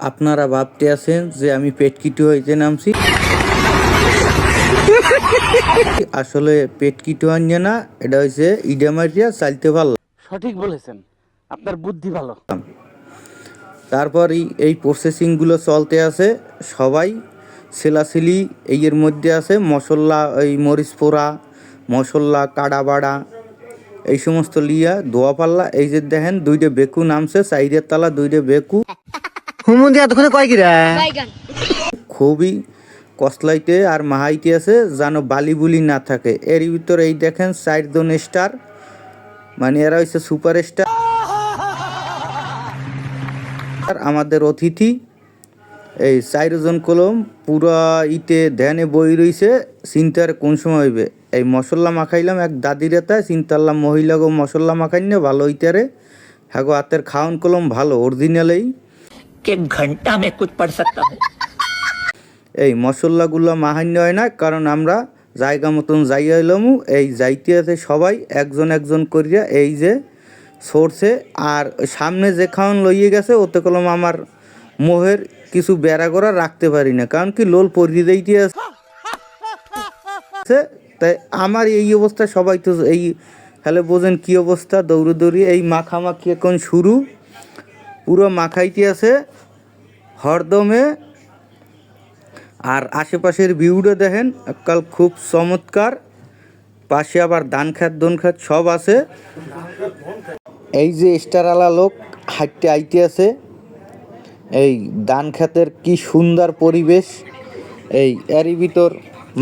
আপনারা ভাবতে আছেন যে আমি পেটকিটু হইতে নামছি। আসলে পেটকিটু আনছে না, এটা হয়েছে ইডামারিয়া চালতে পারলাম। সঠিক বলেছেন, আপনার বুদ্ধি ভালো। তারপর এই প্রসেসিংগুলো চলতে আছে, সবাই সেলাসিলি এর মধ্যে আছে। মশলা, এই মরিচ পোড়া মশলা, কাড়া বাড়া, এই সমস্ত লিয়া দোয়া পাল্লা। এই যে দেখেন দুইটা বেকু নামছে, সাইডের তালা দুইটা বেকু খুবই কসলাইতে আর মাহাইতে আছে, যেন বালি বুলি না থাকে। এর ভিতরে এই দেখেন 4 জন স্টার, মানে এরা হচ্ছে সুপার স্টার। আমাদের অতিথি এই 4 জন কলম পুরা ইতে ধ্যানে বই রইছে, চিন্তার কোন সময় হইবে। এই মশলা মাখাইলাম এক দাদির এতায়, চিন্তারলাম মহিলাগো মশলা মাখাই না ভালো হইতারে। হ্যাঁ গো হাতের খাওয়ান কলম ভালো অরিজিনালেই কে ঘন্টা মে কুছ পড় সকতা হুঁ। এই মশলাগুলো মাহান্য হয় না, কারণ আমরা জায়গা মতন যাইয়া এলামু। এই যাইতে আছে সবাই একজন একজন করিয়া এই যে সরছে। আর সামনে যে খাওয়ান লইয়ে গেছে ওতে কলম আমার মোহের কিছু বেড়া করা রাখতে পারি না, কারণ কি লোল পরিয়ে দিতে আছে। তাই আমার এই অবস্থা, সবাই তো এই হ্যালে বোঝেন কি অবস্থা, দৌড়ে দৌড়িয়ে এই মাখামাখি এখন শুরু। পুরো মাখাইতে আছে হরদমে। আর আশেপাশের ভিউটা দেখেন কাল খুব চমৎকার। পাশে আবার ধান খেত দন খেত সব আছে। এই যে স্টারওয়ালা লোক হাঁটতে আইতে আছে, এই ধান খেতের কি সুন্দর পরিবেশ। এই এরই ভিতর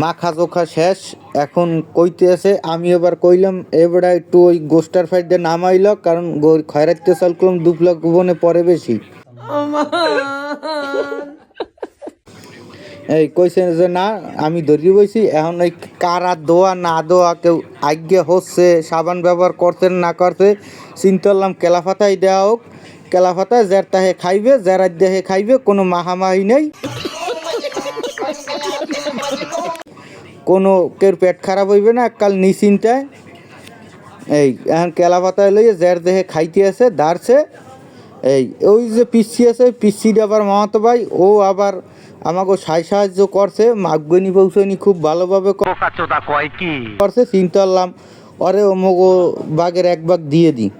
মাখা চোখা শেষ, এখন কইতে আছে। আমি এবার কইলাম এবার একটু ওই গোস্টার ফাইডে নামাইল, কারণ খয়রাতে চাল করলাম দুপলা গুবনে পরে বেশি। এই কইছে যে না আমি ধরিয়ে বইছি, এখন এই কারা দোয়া না দোয়া কেউ আজ্ঞে হচ্ছে, সাবান ব্যবহার করতেন না করতে, চিন্তা করলাম কেলাফাতাই দেওয়া হোক। কেলাফাতায় যার তাহে খাইবে, যারা দেহে খাইবে, কোনো মাহামাহি নেই, কোনো কেউ পেট খারাপ হইবে না, কাল নিশ্চিন্তায়। এই এখন কেলাফাতায় লইয়ে যার দেহে খাইতে আছে দাঁড়ছে। এই ওই যে পিসি আছে, পিসিটা আবার মামাতো ভাই, ও আবার আমাকে সাহায্য করছে। মাগনি পৌঁছনি খুব ভালোভাবে করছে। চিন্তা করলাম ওরে অমুক বাঘের এক বাঘ দিয়ে দিই।